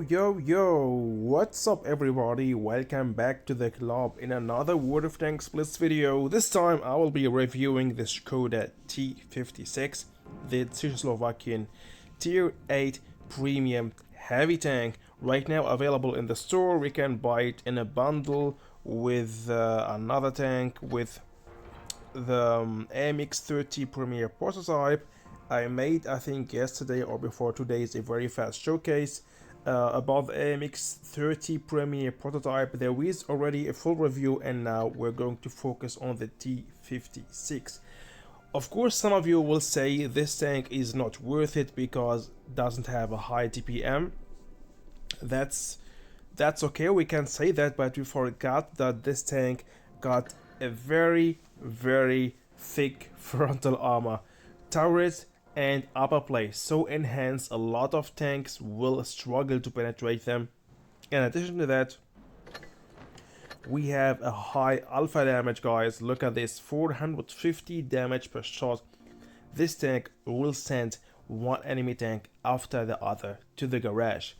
Yo, what's up everybody? Welcome back to the club in another World of Tanks Blitz video. This time I will be reviewing the Skoda T56, the Czechoslovakian Tier 8 Premium Heavy Tank. Right now available in the store. We can buy it in a bundle with another tank, with the AMX-30 Premier prototype. I made, I think yesterday or before today's, a very fast showcase about the AMX-30 Premier prototype. There is already a full review, and now we're going to focus on the T56. Of course, some of you will say this tank is not worth it because it doesn't have a high DPM. That's okay, we can say that, but we forgot that this tank got a very thick frontal armor, turret and APAC, so enhanced a lot of tanks will struggle to penetrate them. In addition to that, we have a high alpha damage, guys. Look at this, 450 damage per shot. This tank will send one enemy tank after the other to the garage.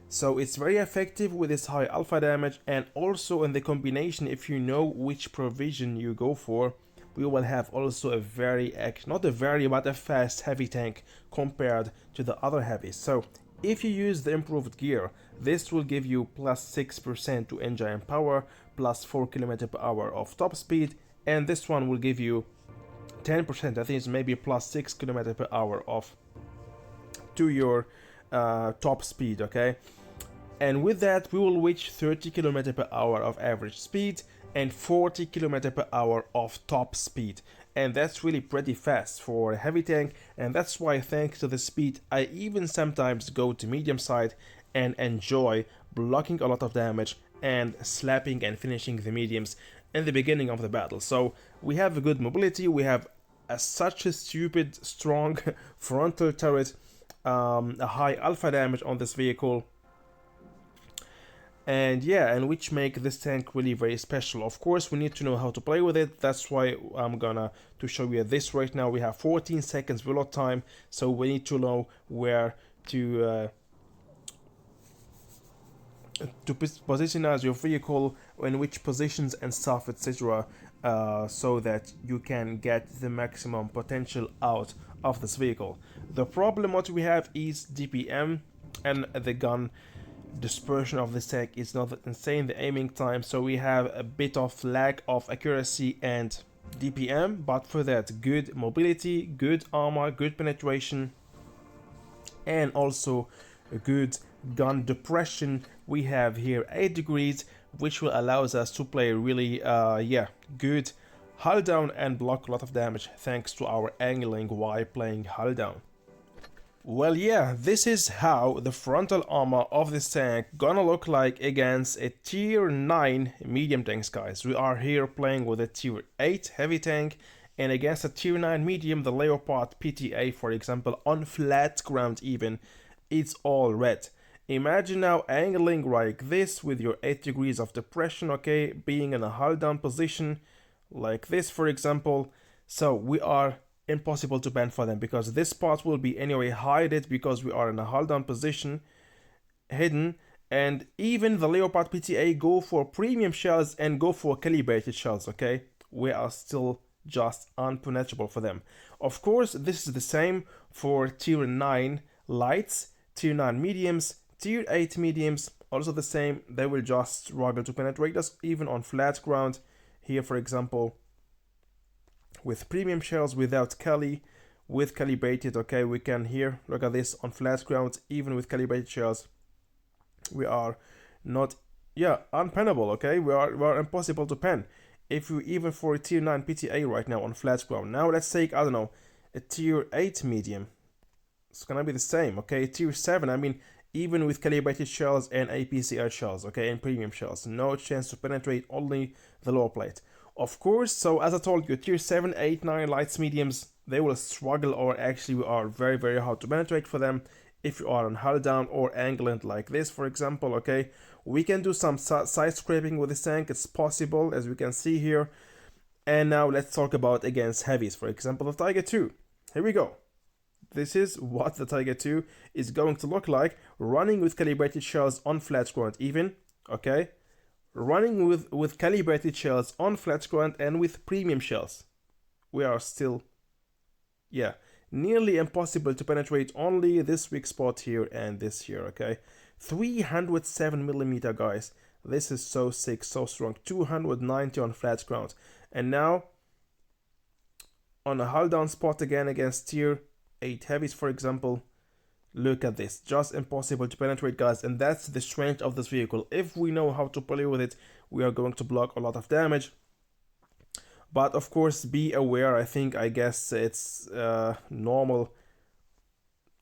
So it's very effective with this high alpha damage, and also in the combination, if you know which provision you go for, we will have also a but a fast heavy tank compared to the other heavies. So if you use the improved gear, this will give you plus 6% to engine power, plus 4 km/h of top speed, and this one will give you 10%, I think it's maybe plus 6 km/h of to your top speed, okay? And with that we will reach 30 km/h of average speed and 40 km/h of top speed, and that's really pretty fast for a heavy tank. And that's why, thanks to the speed, I even sometimes go to medium side and enjoy blocking a lot of damage and slapping and finishing the mediums in the beginning of the battle. So we have a good mobility, we have such a stupid strong frontal turret, a high alpha damage on this vehicle, and yeah, and which make this tank really very special. Of course, we need to know how to play with it. That's why I'm gonna to show you this right now. We have 14 seconds reload time, so we need to know where to position as your vehicle, in which positions and stuff, etc., so that you can get the maximum potential out of this vehicle. The problem what we have is DPM, and the gun dispersion of this tank is not that insane, the aiming time, so we have a bit of lack of accuracy and DPM, but for that, good mobility, good armor, good penetration, and also a good gun depression. We have here 8 degrees, which will allows us to play really good hull down and block a lot of damage thanks to our angling while playing hull down. Well, yeah, this is how the frontal armor of this tank gonna look like against a tier 9 medium tanks, guys. We are here playing with a tier 8 heavy tank, and against a tier 9 medium, the Leopard PTA, for example, on flat ground even, it's all red. Imagine now angling like this with your 8 degrees of depression, okay, being in a hull down position like this, for example. So we are impossible to ban for them, because this part will be anyway hidden because we are in a hull down position, hidden. And even the Leopard PTA go for premium shells and go for calibrated shells, okay, we are still just unpenetrable for them. Of course, this is the same for tier 9 lights, tier 9 mediums, tier 8 mediums, also the same. They will just struggle to penetrate us even on flat ground. Here, for example, with premium shells, without cali, with calibrated, okay, we can here, look at this, on flat ground, even with calibrated shells, we are not, unpennable, okay, we are impossible to pen. If you even for a tier 9 PTA right now on flat ground. Now let's take, I don't know, a tier 8 medium, it's gonna be the same, okay, tier 7, I mean, even with calibrated shells and APCR shells, okay, and premium shells, no chance to penetrate, only the lower plate. Of course, so as I told you, tier 7, 8, 9 lights, mediums, they will struggle, or actually we are very hard to penetrate for them. If you are on hull down or angling like this, for example, okay, we can do some side scraping with this tank, it's possible, as we can see here. And now let's talk about against heavies, for example, the Tiger II. Here we go. This is what the Tiger II is going to look like running with calibrated shells on flat ground even, okay? Running with calibrated shells on flat ground and with premium shells. We are still, yeah, nearly impossible to penetrate. Only this weak spot here and this here, okay? 307mm, guys. This is so sick, so strong. 290 on flat ground. And now, on a hull down spot again against tier 8 heavies, for example, look at this. Just impossible to penetrate, guys. And that's the strength of this vehicle. If we know how to play with it, we are going to block a lot of damage. But of course, be aware, I guess it's normal.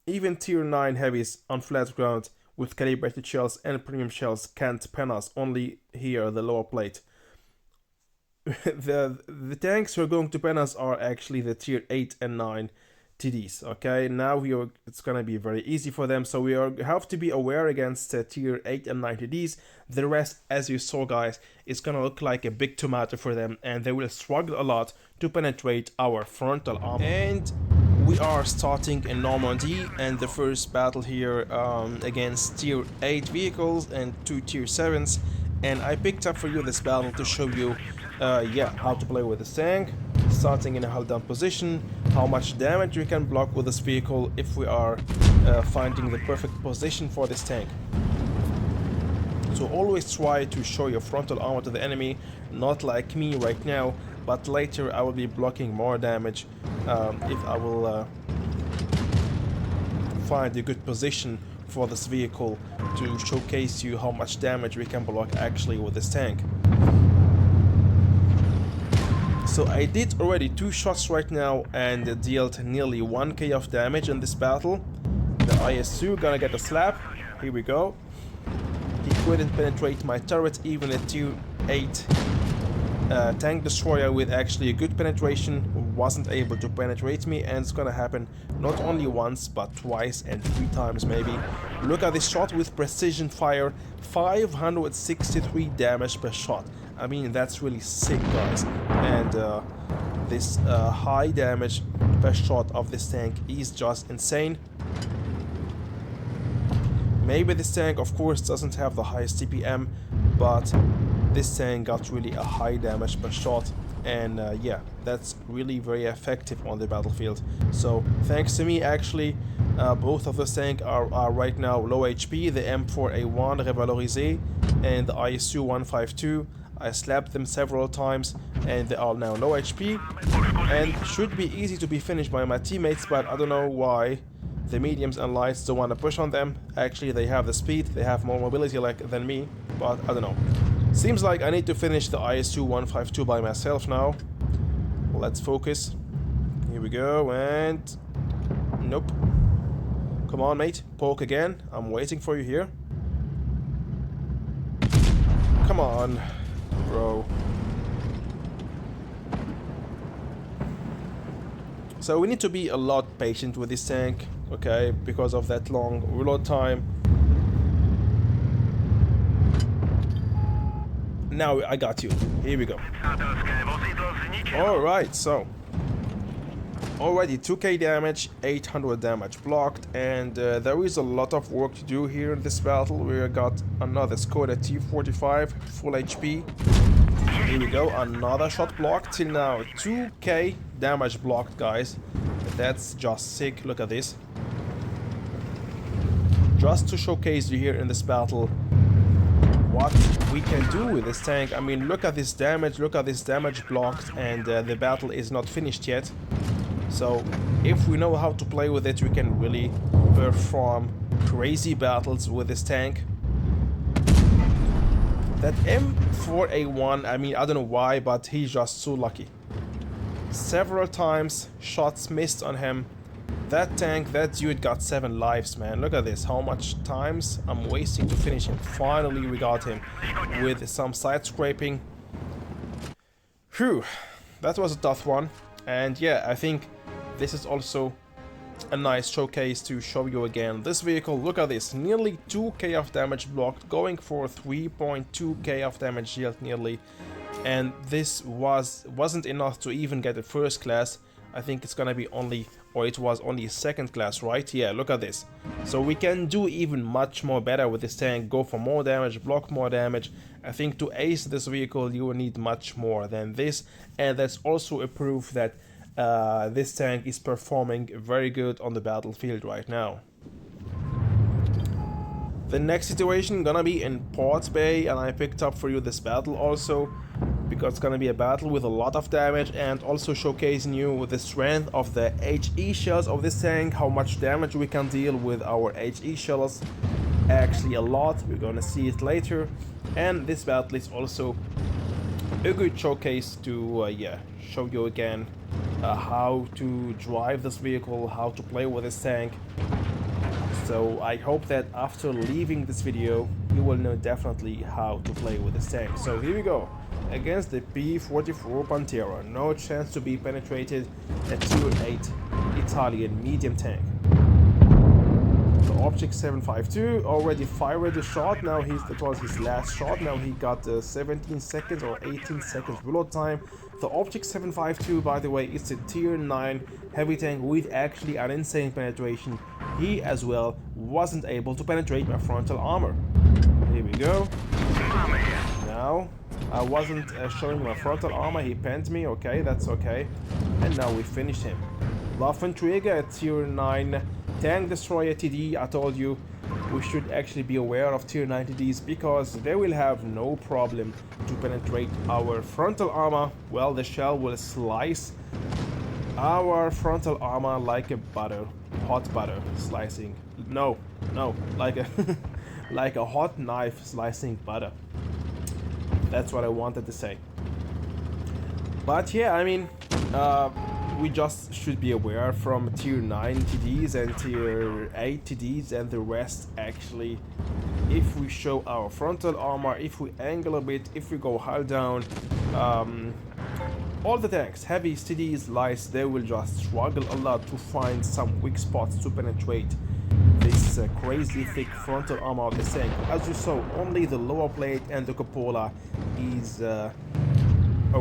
Even tier 9 heavies on flat ground with calibrated shells and premium shells can't pen us, only here, the lower plate. the tanks who are going to pen us are actually the tier 8 and 9 TDs, okay? Now it's gonna be very easy for them, so we have to be aware against tier 8 and 9 TDs. The rest, as you saw, guys, is gonna look like a big tomato for them, and they will struggle a lot to penetrate our frontal armor. And we are starting in Normandy, and the first battle here against tier 8 vehicles and 2 tier 7s, and I picked up for you this battle to show you how to play with this tank, starting in a hull down position, how much damage we can block with this vehicle if we are finding the perfect position for this tank. So always try to show your frontal armor to the enemy, not like me right now, but later I will be blocking more damage if I will find a good position for this vehicle to showcase you how much damage we can block actually with this tank. So I did already 2 shots right now and dealt nearly 1k of damage in this battle. The IS-2 gonna get a slap. Here we go. He couldn't penetrate my turret, even a tier 8 tank destroyer with actually a good penetration wasn't able to penetrate me, and it's gonna happen not only once but twice and 3 times maybe. Look at this shot with precision fire, 563 damage per shot. I mean, that's really sick, guys. And this high damage per shot of this tank is just insane. Maybe this tank, of course, doesn't have the highest TPM, but this tank got really a high damage per shot, and yeah, that's really very effective on the battlefield. So thanks to me, actually, both of those tanks are right now low HP. The M4A1 Revalorisé and the IS-2 152. I slapped them several times and they are now low HP and should be easy to be finished by my teammates, but I don't know why the mediums and lights don't want to push on them. Actually, they have the speed, they have more mobility than me, but I don't know. Seems like I need to finish the IS-2 152 by myself now. Let's focus. Here we go, and nope. Come on, mate, poke again. I'm waiting for you here. Come on, bro. So we need to be a lot patient with this tank, okay, because of that long reload time. Now I got you. Here we go. Alright, so already 2k damage, 800 damage blocked, and there is a lot of work to do here in this battle. We got another Skoda T56 full HP. Here we go, another shot blocked. Till now 2k damage blocked, guys. That's just sick. Look at this. Just to showcase you here in this battle what we can do with this tank. I mean, look at this damage blocked, and the battle is not finished yet. So if we know how to play with it, we can really perform crazy battles with this tank. That M4A1, I mean, I don't know why, but he's just so lucky. Several times shots missed on him. That tank, that dude got 7 lives, man. Look at this, how much times I'm wasting to finish him. Finally we got him with some side scraping. Phew, that was a tough one. And yeah, I think this is also a nice showcase to show you again this vehicle. Look at this, nearly 2k of damage blocked, going for 3.2k of damage dealt nearly. And this wasn't enough to even get a first class. I think it's gonna be only, or it was only second class, right? Yeah, look at this. So we can do even much more better with this tank, go for more damage, block more damage. I think to ace this vehicle you will need much more than this, and that's also a proof that this tank is performing very good on the battlefield right now. The next situation gonna be in Port Bay, and I picked up for you this battle also because it's gonna be a battle with a lot of damage, and also showcasing you the strength of the HE shells of this tank, how much damage we can deal with our HE shells. Actually a lot, we're gonna see it later. And this battle is also a good showcase to yeah, show you again how to drive this vehicle, how to play with this tank. So I hope that after leaving this video you will know definitely how to play with this tank. So here we go, against the P44 Pantera, no chance to be penetrated, a tier 8 Italian medium tank. The Object 752 already fired a shot, now that was his last shot, now he got 17 seconds or 18 seconds reload time. The Object 752, by the way, is a tier 9 heavy tank with actually an insane penetration. He as well wasn't able to penetrate my frontal armor. Here we go. Now I wasn't showing my frontal armor, he penned me, okay, that's okay. And now we finished him. Waffenträger, a tier 9 tank destroyer TD. I told you we should actually be aware of tier 9 TDs because they will have no problem to penetrate our frontal armor. Well, the shell will slice our frontal armor like a butter, hot butter slicing. No, like a like a hot knife slicing butter. That's what I wanted to say. But yeah, I mean, we just should be aware from tier 9 TDs and tier 8 TDs and the rest. Actually, if we show our frontal armor, if we angle a bit, if we go hull down, all the tanks, heavies, TDs, lights, they will just struggle a lot to find some weak spots to penetrate this crazy thick frontal armor of the tank. As you saw, only the lower plate and the cupola is a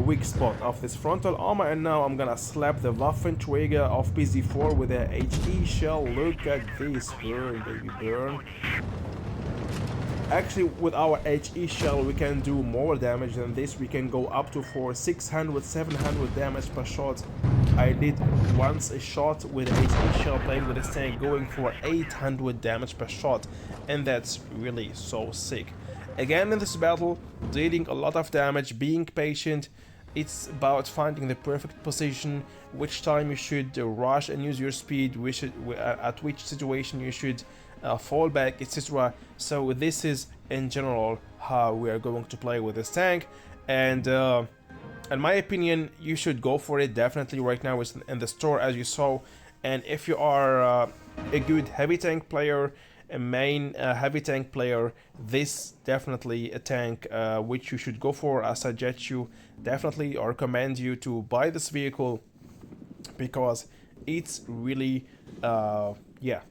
weak spot of this frontal armor. And now I'm gonna slap the Waffenträger of PZ4 with a HE shell. Look at this, burn baby, burn. Actually, with our HE shell we can do more damage than this. We can go up to 600-700 damage per shot. I did once a shot with HE shell playing with this tank going for 800 damage per shot, and that's really so sick. Again, in this battle, dealing a lot of damage, being patient. It's about finding the perfect position, which time you should rush and use your speed, at which situation you should fall back, etc. So this is in general how we are going to play with this tank, and in my opinion you should go for it. Definitely right now it's in the store, as you saw. And if you are a good heavy tank player, a main heavy tank player, this definitely a tank which you should go for. I suggest you definitely or recommend you to buy this vehicle because it's really yeah,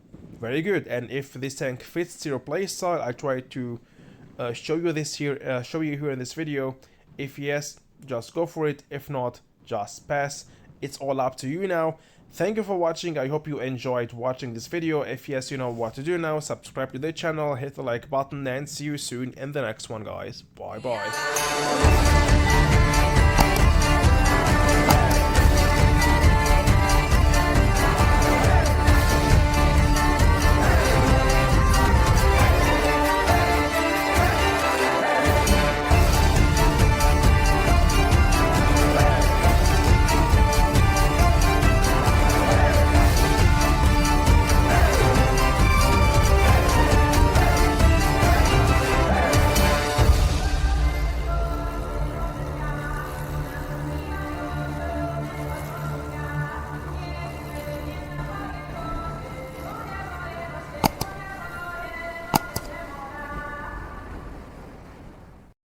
very good. And if this tank fits to your playstyle, I try to show you here in this video. If yes, just go for it. If not, just pass. It's all up to you now. Thank you for watching. I hope you enjoyed watching this video. If yes, you know what to do now. Subscribe to the channel, hit the like button, and see you soon in the next one, guys. Bye bye.